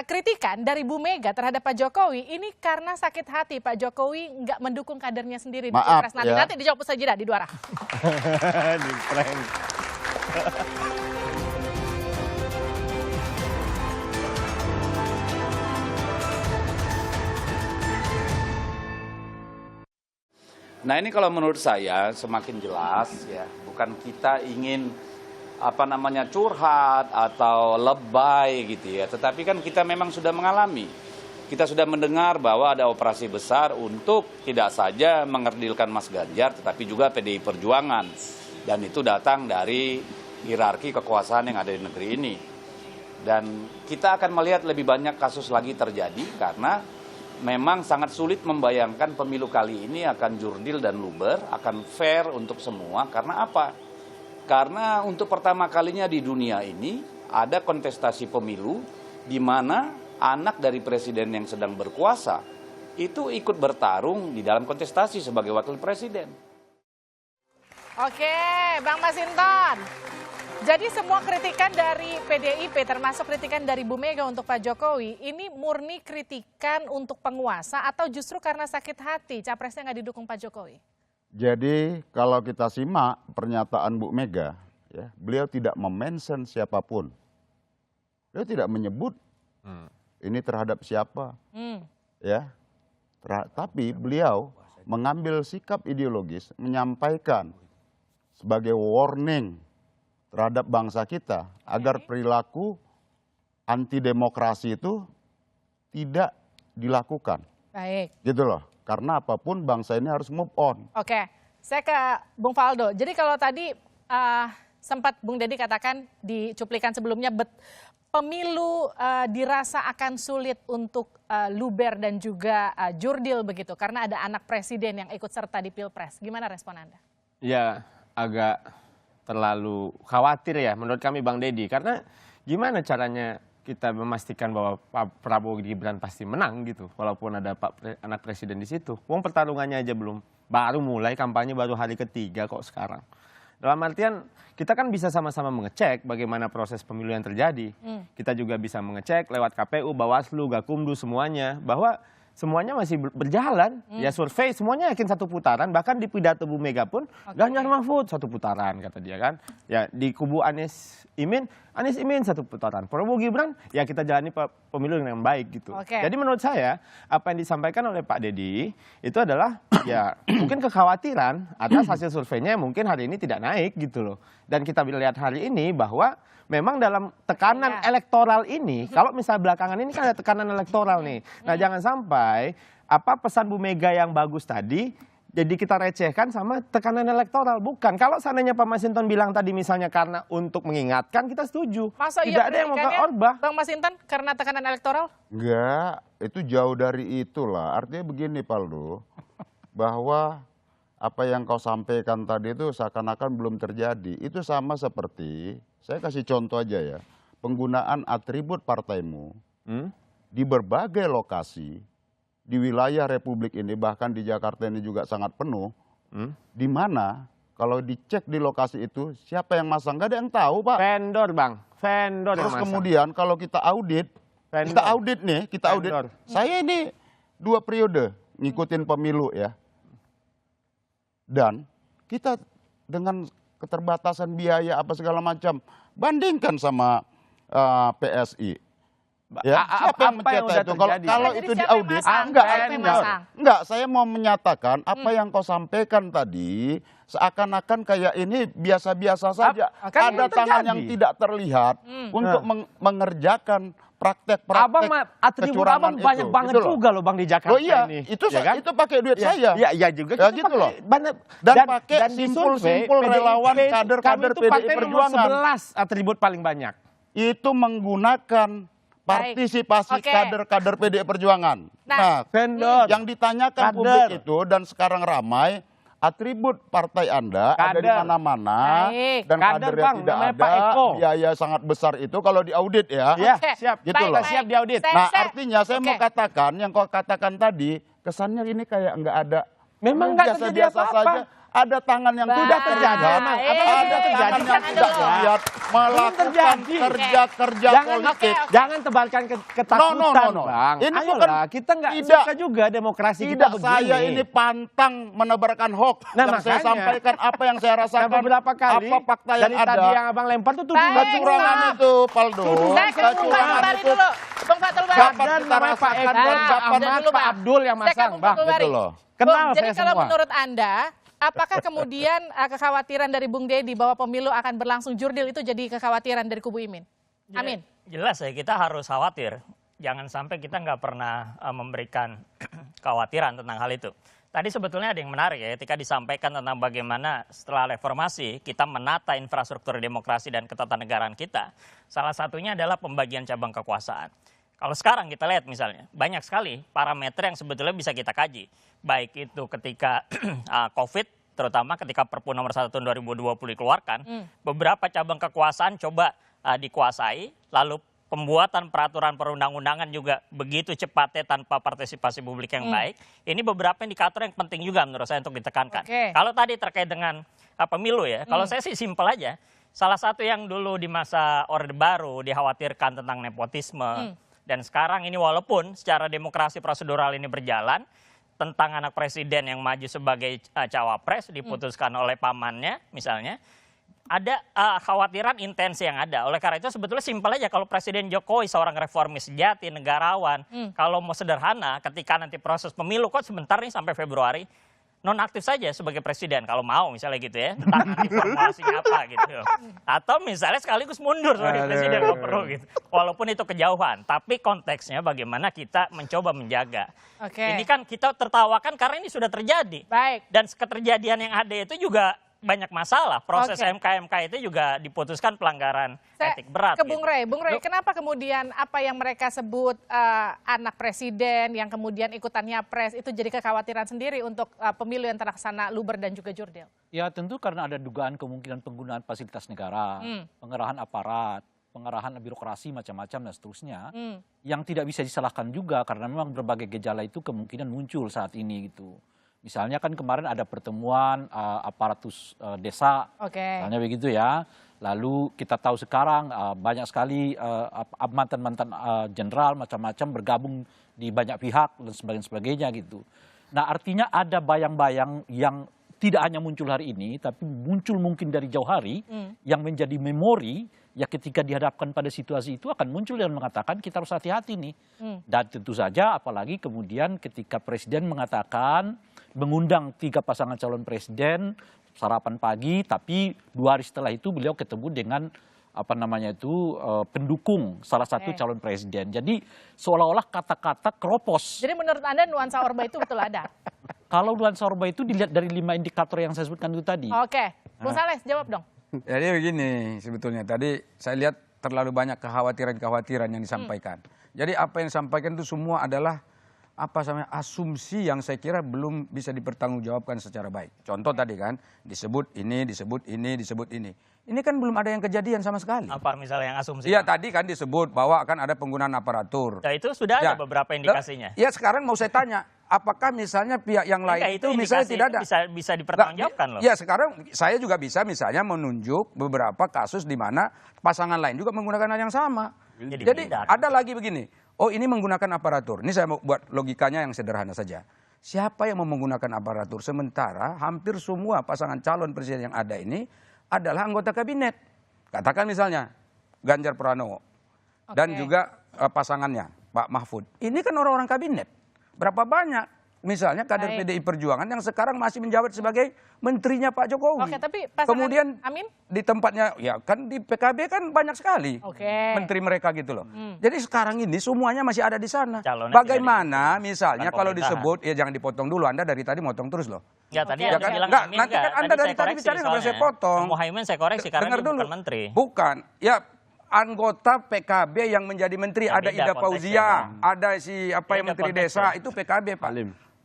kritikan dari Bu Mega terhadap Pak Jokowi ini karena sakit hati Pak Jokowi nggak mendukung kadernya sendiri di Pilpres nanti? Nanti dijawab usai jeda di Dua Arah. Nah ini kalau menurut saya semakin jelas ya, bukan kita ingin curhat atau lebay gitu ya, tetapi kan kita memang sudah mengalami. Kita sudah mendengar bahwa ada operasi besar untuk tidak saja mengerdilkan Mas Ganjar, tetapi juga PDI Perjuangan. Dan itu datang dari hierarki kekuasaan yang ada di negeri ini. Dan kita akan melihat lebih banyak kasus lagi terjadi karena memang sangat sulit membayangkan pemilu kali ini akan jurdil dan luber, akan fair untuk semua. Karena apa? Karena untuk pertama kalinya di dunia ini ada kontestasi pemilu di mana anak dari presiden yang sedang berkuasa itu ikut bertarung di dalam kontestasi sebagai wakil presiden. Oke, Bang Masinton. Jadi semua kritikan dari PDIP termasuk kritikan dari Bu Mega untuk Pak Jokowi ini murni kritikan untuk penguasa atau justru karena sakit hati capresnya nggak didukung Pak Jokowi? Jadi kalau kita simak pernyataan Bu Mega, ya, beliau tidak memention siapapun. Beliau tidak menyebut ini terhadap siapa. Ya. Tapi beliau mengambil sikap ideologis, menyampaikan sebagai warning terhadap bangsa kita agar perilaku anti demokrasi itu tidak dilakukan. Baik. Gitu loh. Karena apapun bangsa ini harus move on. Oke, saya ke Bung Faldo. Jadi kalau tadi sempat Bung Deddy katakan di cuplikan sebelumnya pemilu dirasa akan sulit untuk luber dan juga jurdil begitu karena ada anak presiden yang ikut serta di Pilpres. Gimana respon Anda? Ya, agak terlalu khawatir ya menurut kami Bang Deddy. Karena gimana caranya kita memastikan bahwa Pak Prabowo Gibran pasti menang gitu. Walaupun ada anak presiden di situ. Wong pertarungannya aja baru mulai kampanye baru hari ketiga kok sekarang. Dalam artian kita kan bisa sama-sama mengecek bagaimana proses pemilu yang terjadi. Kita juga bisa mengecek lewat KPU, Bawaslu, Gakumdu semuanya bahwa semuanya masih berjalan. Ya survei semuanya yakin satu putaran. Bahkan di pidato Bu Mega pun Ganjar Mahfud satu putaran kata dia kan. Ya di kubu Anies Imin satu putaran. Prabowo Gibran ya kita jalani pemilu yang baik gitu. Jadi menurut saya apa yang disampaikan oleh Pak Deddy itu adalah ya mungkin kekhawatiran atas hasil surveinya mungkin hari ini tidak naik gitu loh. Dan kita lihat hari ini bahwa memang dalam tekanan elektoral ini, kalau misalnya belakangan ini kan ada tekanan elektoral nih. Nah jangan sampai apa pesan Bu Mega yang bagus tadi, jadi kita recehkan sama tekanan elektoral. Bukan, kalau seandainya Pak Masinton bilang tadi misalnya karena untuk mengingatkan, kita setuju. Masa tidak ada yang mau ke Orba. Bang Masinton karena tekanan elektoral? Enggak, itu jauh dari itulah. Artinya begini Paldo, bahwa apa yang kau sampaikan tadi itu seakan-akan belum terjadi. Itu sama seperti, saya kasih contoh aja ya, penggunaan atribut partaimu di berbagai lokasi, di wilayah Republik ini, bahkan di Jakarta ini juga sangat penuh, di mana kalau dicek di lokasi itu, siapa yang masang? Nggak ada yang tahu Pak. Vendor Bang, vendor yang Terus masang. kemudian kalau kita audit, kita audit. Saya ini 2 periode ngikutin pemilu ya. Dan kita dengan keterbatasan biaya apa segala macam, bandingkan sama PSI. Ya, siapa yang mencetak itu? Kalau itu diaudit, enggak, saya mau menyatakan apa yang kau sampaikan tadi seakan-akan kayak ini biasa-biasa saja. Ada tangan yang tidak terlihat untuk mengerjakan praktek-praktek atribut abang banyak banget gitu juga loh Bang di Jakarta ini. Itu ya kan? itu pakai duit saya. Iya juga. Ya gitu loh. Dan pakai simpul-simpul relawan kader-kader PDI Perjuangan. 11 atribut paling banyak. Itu menggunakan partisipasi kader-kader PDI Perjuangan. Nah, vendor yang ditanyakan publik itu dan sekarang ramai, atribut partai Anda ada di mana-mana dan kadernya tidak ada, biaya sangat besar itu kalau diaudit ya. Iya, siap. Gitu loh. Siap diaudit. Nah, artinya saya mau katakan yang kau katakan tadi, kesannya ini kayak enggak ada. Memang enggak terjadi apa-apa. Saja. Ada tangan yang tidak terjadi, ada tangan yang tidak terlihat melakukan kerja-kerja politik. Jangan tebarkan ketakutan, Bang. Ini ayolah, kita nggak suka juga demokrasi kita begini. Saya ini pantang menebarkan hoax. Yang saya sampaikan apa yang saya rasakan. Beberapa kali. Apa fakta yang ada. Tadi yang abang lempar itu kecurangan itu, Paldo. Kecurangan itu. Bang Fatul Bari. Kapan kita rasakan dan kapan Pak Abdul yang masang, Bang. Gitu loh. Kenal saya semua. Jadi kalau menurut Anda, apakah kemudian kekhawatiran dari Bung Deddy bahwa pemilu akan berlangsung jurdil itu jadi kekhawatiran dari kubu Imin? Amin. Jelas ya, kita harus khawatir. Jangan sampai kita nggak pernah memberikan kekhawatiran tentang hal itu. Tadi sebetulnya ada yang menarik ya, ketika disampaikan tentang bagaimana setelah reformasi kita menata infrastruktur demokrasi dan ketatanegaraan kita. Salah satunya adalah pembagian cabang kekuasaan. Kalau sekarang kita lihat misalnya, banyak sekali parameter yang sebetulnya bisa kita kaji. Baik itu ketika COVID, terutama ketika Perpu nomor 1 tahun 2020 dikeluarkan, beberapa cabang kekuasaan coba dikuasai, lalu pembuatan peraturan perundang-undangan juga begitu cepatnya tanpa partisipasi publik yang baik. Ini beberapa indikator yang penting juga menurut saya untuk ditekankan. Kalau tadi terkait dengan pemilu ya, kalau saya sih simpel aja. Salah satu yang dulu di masa Orde Baru dikhawatirkan tentang nepotisme. Dan sekarang ini walaupun secara demokrasi prosedural ini berjalan, tentang anak presiden yang maju sebagai cawapres diputuskan oleh pamannya misalnya, ada khawatiran intensi yang ada. Oleh karena itu sebetulnya simpel aja, kalau Presiden Jokowi seorang reformis sejati, negarawan, kalau mau sederhana ketika nanti proses pemilu kok sebentar nih sampai Februari, nonaktif saja sebagai presiden kalau mau misalnya gitu ya, tentang formulasinya apa gitu. Atau misalnya sekaligus mundur sebagai presiden kalau perlu gitu. Walaupun itu kejauhan, tapi konteksnya bagaimana kita mencoba menjaga. Ini kan kita tertawakan karena ini sudah terjadi. Dan keterjadian yang ada itu juga banyak masalah. Proses MK itu juga diputuskan pelanggaran etik berat. Ke Bung Rey, kenapa kemudian apa yang mereka sebut anak presiden yang kemudian ikutannya pres itu jadi kekhawatiran sendiri untuk pemilu yang terlaksana luber dan juga jurdil? Ya tentu karena ada dugaan kemungkinan penggunaan fasilitas negara, pengerahan aparat, pengerahan birokrasi macam-macam dan seterusnya, yang tidak bisa disalahkan juga karena memang berbagai gejala itu kemungkinan muncul saat ini gitu. Misalnya kan kemarin ada pertemuan aparatus desa, misalnya begitu ya. Lalu kita tahu sekarang banyak sekali mantan-mantan jenderal macam-macam bergabung di banyak pihak dan sebagainya gitu. Nah artinya ada bayang-bayang yang tidak hanya muncul hari ini, tapi muncul mungkin dari jauh hari, yang menjadi memori, ya ketika dihadapkan pada situasi itu akan muncul dan mengatakan kita harus hati-hati nih. Dan tentu saja apalagi kemudian ketika Presiden mengatakan, mengundang 3 pasangan calon presiden sarapan pagi, tapi 2 hari setelah itu beliau ketemu dengan pendukung salah satu calon presiden. Jadi seolah-olah kata-kata keropos. Jadi menurut Anda nuansa Orba itu betul ada? Kalau nuansa Orba itu dilihat dari 5 indikator yang saya sebutkan itu tadi. Bung Saleh jawab dong. Jadi begini sebetulnya, tadi saya lihat terlalu banyak kekhawatiran-kekhawatiran yang disampaikan. Jadi apa yang disampaikan itu semua adalah asumsi yang saya kira belum bisa dipertanggungjawabkan secara baik. Contoh tadi kan, disebut ini, disebut ini, disebut ini. Ini kan belum ada yang kejadian sama sekali. Apa misalnya yang asumsi? Iya tadi kan disebut bahwa akan ada penggunaan aparatur. Ya itu sudah ada beberapa indikasinya. Ya sekarang mau saya tanya, apakah misalnya pihak yang lain itu misalnya tidak ada? Bisa dipertanggungjawabkan loh. Ya sekarang saya juga bisa misalnya menunjuk beberapa kasus di mana pasangan lain juga menggunakan hal yang sama. Jadi ada lagi begini, oh ini menggunakan aparatur. Ini saya mau buat logikanya yang sederhana saja. Siapa yang mau menggunakan aparatur? Sementara hampir semua pasangan calon presiden yang ada ini adalah anggota kabinet. Katakan misalnya Ganjar Pranowo dan juga pasangannya Pak Mahfud. Ini kan orang-orang kabinet. Berapa banyak misalnya kader PDI Perjuangan yang sekarang masih menjabat sebagai menterinya Pak Jokowi. Tapi kemudian di tempatnya, ya kan di PKB kan banyak sekali menteri mereka gitu loh. Jadi sekarang ini semuanya masih ada di sana. Bagaimana misalnya kalau disebut, ya jangan dipotong dulu, Anda dari tadi motong terus loh. Ya tadi ya, kan? Enggak, nanti kan Anda dari tadi bicara nggak boleh saya potong. Muhaimin saya koreksi karena dia bukan menteri. Bukan, ya anggota PKB yang menjadi menteri, ada Ida Fauzia, ada yang menteri desa, itu PKB Pak.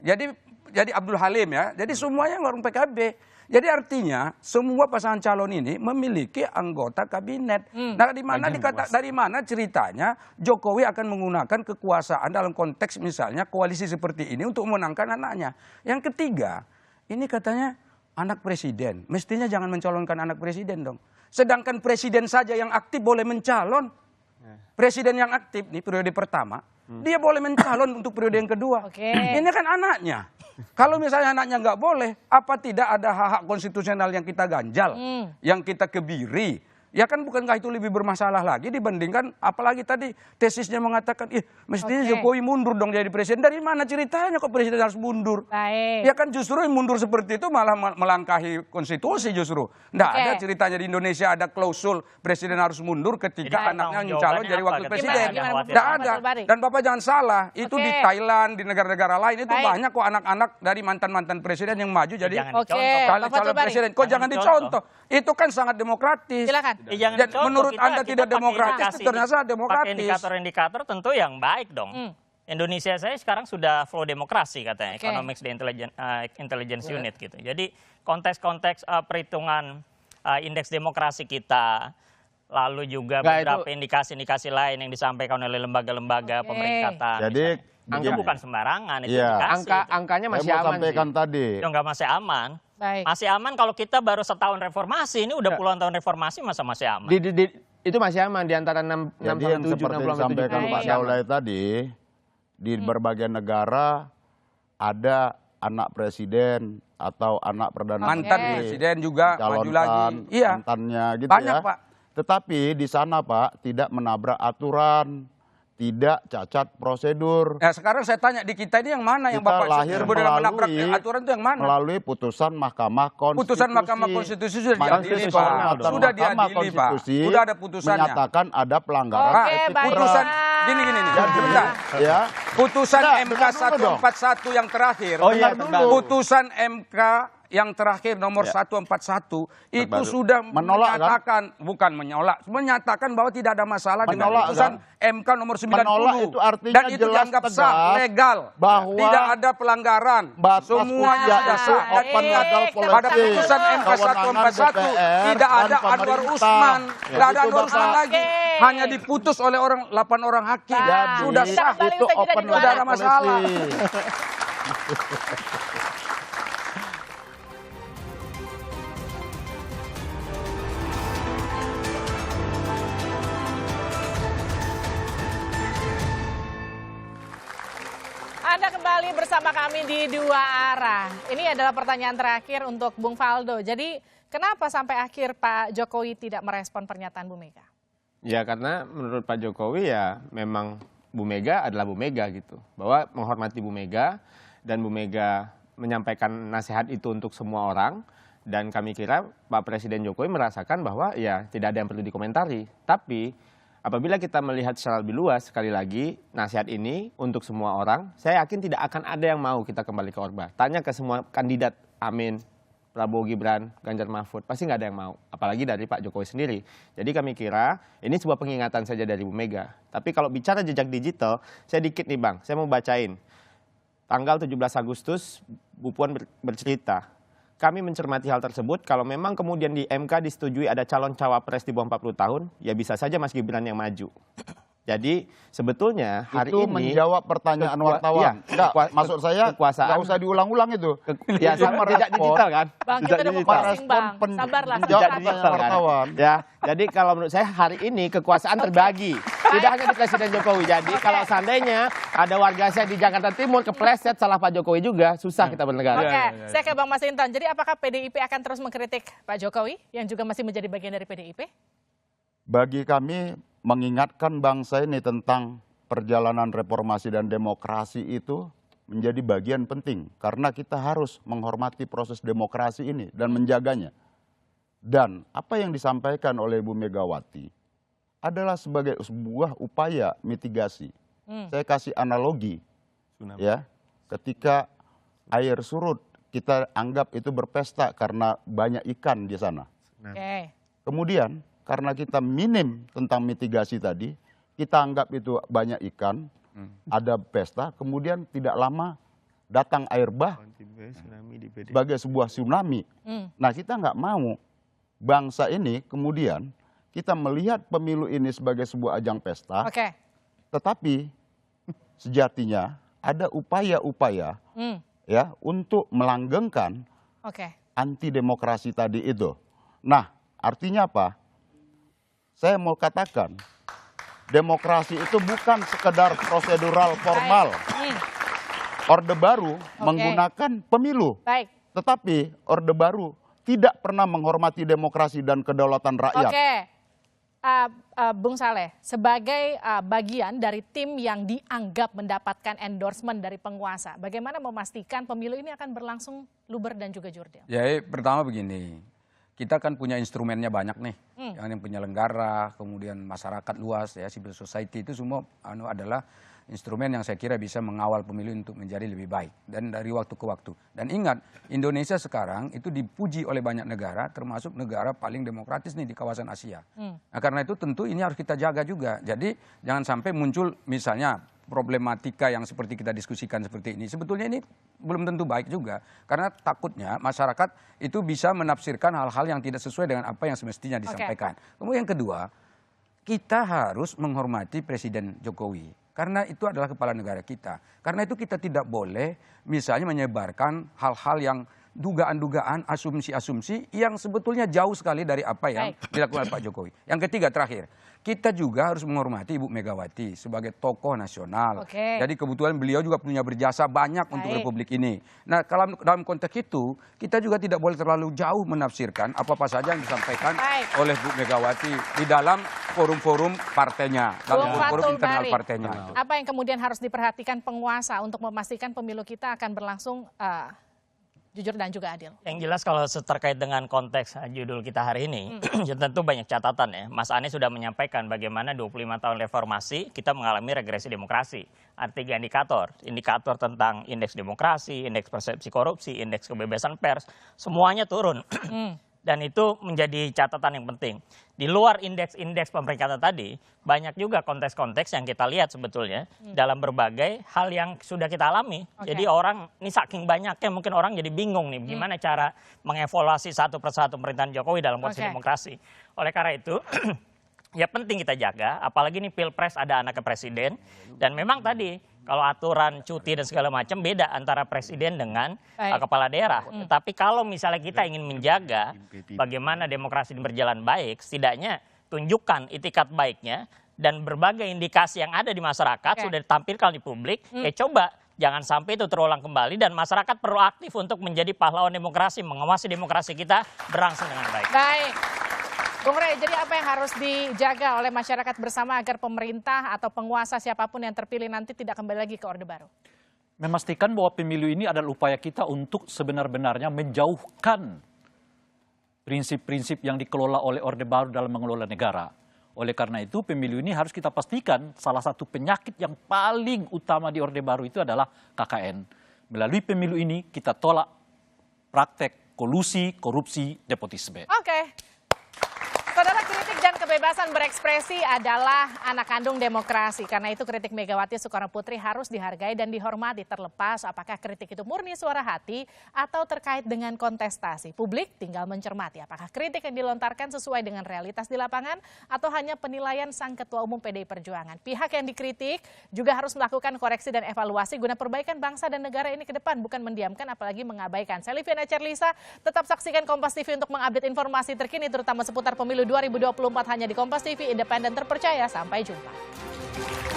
Jadi Abdul Halim ya, jadi semuanya orang PKB. Jadi artinya semua pasangan calon ini memiliki anggota kabinet. Nah dari mana ceritanya Jokowi akan menggunakan kekuasaan dalam konteks misalnya koalisi seperti ini untuk memenangkan anaknya. Yang ketiga, ini katanya anak presiden, mestinya jangan mencalonkan anak presiden dong. Sedangkan presiden saja yang aktif boleh mencalon. Presiden yang aktif nih periode pertama, dia boleh mencalon untuk periode yang kedua. Ini kan anaknya. Kalau misalnya anaknya nggak boleh, apa tidak ada hak-hak konstitusional yang kita ganjal, yang kita kebiri? Ya kan bukankah itu lebih bermasalah lagi dibandingkan apalagi tadi tesisnya mengatakan, mestinya Jokowi mundur dong jadi presiden. Dari mana ceritanya kok presiden harus mundur? Ya kan justru mundur seperti itu malah melangkahi konstitusi justru. Nggak ada ceritanya di Indonesia ada klausul presiden harus mundur ketika anaknya calon jadi wakil presiden. Nggak ada. Dan Bapak jangan salah, itu di Thailand, di negara-negara lain itu banyak kok anak-anak dari mantan-mantan presiden yang maju jadi calon presiden. Kok jangan dicontoh? Itu kan sangat demokratis. Menurut Anda tidak demokratis, ternyata demokratis. Pakai indikator-indikator tentu yang baik dong. Indonesia saya sekarang sudah flow demokrasi katanya, Economics the Intelligence Unit gitu. Jadi konteks-konteks perhitungan indeks demokrasi kita, lalu juga beberapa indikasi-indikasi lain yang disampaikan oleh lembaga-lembaga pemerikatan. Jadi itu bukan sembarangan, itu Iya. indikasi. Angkanya masih saya mau aman sampaikan sih. tadi. Itu nggak masih aman. Baik. Masih aman kalau kita baru setahun reformasi, ini udah puluhan tahun reformasi masa masih aman. Itu masih aman di antara 6 Jadi sampai yang 7, seperti 6 sampai disampaikan 7 Pak Daulay tadi, di berbagai negara ada anak presiden atau anak perdana Mantan menteri presiden juga maju dicalonkan, lagi. Iya. mantannya gitu Banyak, ya. Pak. Tetapi di sana Pak tidak menabrak aturan, tidak cacat prosedur. Nah, sekarang saya tanya di kita ini yang mana yang Kita Bapak lahir sebut dalam menabrak melalui- aturan itu yang mana? Melalui putusan Mahkamah Konstitusi. Putusan Mahkamah Konstitusi sudah diadili, Pak. Konstitusional. Sudah Mahkamah diadili, Pak. Konstitusi Sudah ada putusannya. menyatakan ada pelanggaran Oke, etik baik. Putusan berat. gini nih. Jadi, Sebentar. ya. Putusan Enggak, MK dengar dulu dong. 141 yang terakhir. Oh iya, Dengar benar. dulu. Putusan MK yang terakhir nomor 141 itu Terbaru. sudah Menolak, kan? menyatakan, bukan menolak, menyatakan bahwa tidak ada masalah dengan Menolak, putusan kan? MK nomor 90. Menolak itu artinya dan itu jelas dianggap tegas sah, legal, bahwa tidak ada pelanggaran. batas Semuanya usia sudah itu sah. Dan open ini legal pada policy. putusan MK 141 DPR tidak dan ada Anwar pemerintah. Usman, Ya, tidak ada itu Anwar Usman Bapak. lagi, hanya diputus oleh 8 orang hakim. Jadi, Sudah sah, itu open tidak ada legal masalah. policy. Anda kembali bersama kami di Dua Arah. Ini adalah pertanyaan terakhir untuk Bung Faldo. Jadi kenapa sampai akhir Pak Jokowi tidak merespon pernyataan Bu Mega? Ya karena menurut Pak Jokowi ya memang Bu Mega adalah Bu Mega gitu. Bahwa menghormati Bu Mega dan Bu Mega menyampaikan nasihat itu untuk semua orang. Dan kami kira Pak Presiden Jokowi merasakan bahwa ya tidak ada yang perlu dikomentari. Tapi apabila kita melihat secara lebih luas, sekali lagi nasihat ini untuk semua orang, saya yakin tidak akan ada yang mau kita kembali ke Orba. Tanya ke semua kandidat, Amin, Prabowo Gibran, Ganjar Mahfud, pasti nggak ada yang mau. Apalagi dari Pak Jokowi sendiri. Jadi kami kira ini sebuah pengingatan saja dari Bu Mega. Tapi kalau bicara jejak digital, saya dikit nih Bang, saya mau bacain. Tanggal 17 Agustus, Bu Puan bercerita, kami mencermati hal tersebut, kalau memang kemudian di MK disetujui ada calon cawapres di bawah 40 tahun, ya bisa saja Mas Gibran yang maju. Jadi sebetulnya hari itu ini menjawab pertanyaan wartawan. Iya, Enggak, maksud saya kekuasaan nggak usah diulang-ulang itu. Ya, Itu sama jejak digital kan? Bang, Jejak kita udah mau digital. closing, Bang. Sabarlah. Jejak sabar. digital kan? wartawan. Ya, jadi kalau menurut saya hari ini kekuasaan terbagi. Tidak hanya di Presiden Jokowi. Jadi kalau seandainya ada warga saya di Jakarta Timur kepleset salah Pak Jokowi juga, susah kita bernegara. Oke, saya ke Bang Masinton. Jadi apakah PDIP akan terus mengkritik Pak Jokowi yang juga masih menjadi bagian dari PDIP? Bagi kami mengingatkan bangsa ini tentang perjalanan reformasi dan demokrasi itu menjadi bagian penting. Karena kita harus menghormati proses demokrasi ini dan menjaganya. Dan apa yang disampaikan oleh Ibu Megawati adalah sebagai sebuah upaya mitigasi. Saya kasih analogi. Ya, ketika air surut, kita anggap itu berpesta karena banyak ikan di sana. Oke. Kemudian karena kita minim tentang mitigasi tadi, kita anggap itu banyak ikan, ada pesta, kemudian tidak lama datang air bah sebagai sebuah tsunami. Nah kita nggak mau bangsa ini kemudian kita melihat pemilu ini sebagai sebuah ajang pesta, tetapi sejatinya ada upaya-upaya ya untuk melanggengkan anti demokrasi tadi itu. Nah artinya apa? Saya mau katakan, demokrasi itu bukan sekedar prosedural formal. Orde Baru menggunakan pemilu. Tetapi Orde Baru tidak pernah menghormati demokrasi dan kedaulatan rakyat. Bung Saleh, sebagai bagian dari tim yang dianggap mendapatkan endorsement dari penguasa, bagaimana memastikan pemilu ini akan berlangsung luber dan juga jurdil? Jadi pertama begini, kita kan punya instrumennya banyak nih, yang penyelenggara, kemudian masyarakat luas, ya civil society itu semua adalah instrumen yang saya kira bisa mengawal pemilu untuk menjadi lebih baik dan dari waktu ke waktu. Dan ingat, Indonesia sekarang itu dipuji oleh banyak negara, termasuk negara paling demokratis nih di kawasan Asia. Nah, karena itu tentu ini harus kita jaga juga. Jadi jangan sampai muncul misalnya problematika yang seperti kita diskusikan seperti ini, sebetulnya ini belum tentu baik juga. Karena takutnya masyarakat itu bisa menafsirkan hal-hal yang tidak sesuai dengan apa yang semestinya disampaikan. Kemudian yang kedua, kita harus menghormati Presiden Jokowi. Karena itu adalah kepala negara kita. Karena itu kita tidak boleh misalnya menyebarkan hal-hal yang dugaan-dugaan, asumsi-asumsi yang sebetulnya jauh sekali dari apa yang dilakukan Pak Jokowi. Yang ketiga, terakhir, kita juga harus menghormati Ibu Megawati sebagai tokoh nasional. Jadi kebetulan beliau juga punya berjasa banyak untuk Republik ini. Nah, kalau dalam konteks itu, kita juga tidak boleh terlalu jauh menafsirkan apa-apa saja yang disampaikan oleh Bu Megawati di dalam forum-forum partainya, dalam forum internal partainya. Apa yang kemudian harus diperhatikan penguasa untuk memastikan pemilu kita akan berlangsung jujur dan juga adil? Yang jelas kalau terkait dengan konteks judul kita hari ini, tentu banyak catatan ya. Mas Anies sudah menyampaikan bagaimana 25 tahun reformasi kita mengalami regresi demokrasi. Ada 3 indikator. Indikator tentang indeks demokrasi, indeks persepsi korupsi, indeks kebebasan pers, semuanya turun. Dan itu menjadi catatan yang penting. Di luar indeks-indeks pemeringkatan tadi, banyak juga konteks-konteks yang kita lihat sebetulnya dalam berbagai hal yang sudah kita alami. Jadi orang, ini saking banyaknya mungkin orang jadi bingung nih, gimana cara mengevaluasi satu persatu pemerintahan Jokowi dalam konteks demokrasi. Oleh karena itu, ya penting kita jaga, apalagi nih Pilpres ada anaknya presiden. Dan memang tadi, kalau aturan cuti dan segala macam beda antara presiden dengan kepala daerah. Tapi kalau misalnya kita ingin menjaga bagaimana demokrasi ini berjalan baik, setidaknya tunjukkan itikat baiknya dan berbagai indikasi yang ada di masyarakat sudah ditampilkan di publik. Coba jangan sampai itu terulang kembali dan masyarakat perlu aktif untuk menjadi pahlawan demokrasi, mengawasi demokrasi kita berlangsung dengan baik. Bung Rey, jadi apa yang harus dijaga oleh masyarakat bersama agar pemerintah atau penguasa siapapun yang terpilih nanti tidak kembali lagi ke Orde Baru? Memastikan bahwa pemilu ini adalah upaya kita untuk sebenar-benarnya menjauhkan prinsip-prinsip yang dikelola oleh Orde Baru dalam mengelola negara. Oleh karena itu pemilu ini harus kita pastikan salah satu penyakit yang paling utama di Orde Baru itu adalah KKN. Melalui pemilu ini kita tolak praktek kolusi, korupsi, nepotisme. Saudara, kritik dan kebebasan berekspresi adalah anak kandung demokrasi. Karena itu kritik Megawati Soekarno Putri harus dihargai dan dihormati terlepas apakah kritik itu murni suara hati atau terkait dengan kontestasi. Publik tinggal mencermati apakah kritik yang dilontarkan sesuai dengan realitas di lapangan atau hanya penilaian sang Ketua Umum PDI Perjuangan. Pihak yang dikritik juga harus melakukan koreksi dan evaluasi guna perbaikan bangsa dan negara ini ke depan, bukan mendiamkan apalagi mengabaikan. Saya Liviana Cerlisa, tetap saksikan Kompas TV untuk mengupdate informasi terkini terutama seputar pemilu 2024 hanya di Kompas TV, independen terpercaya. Sampai jumpa.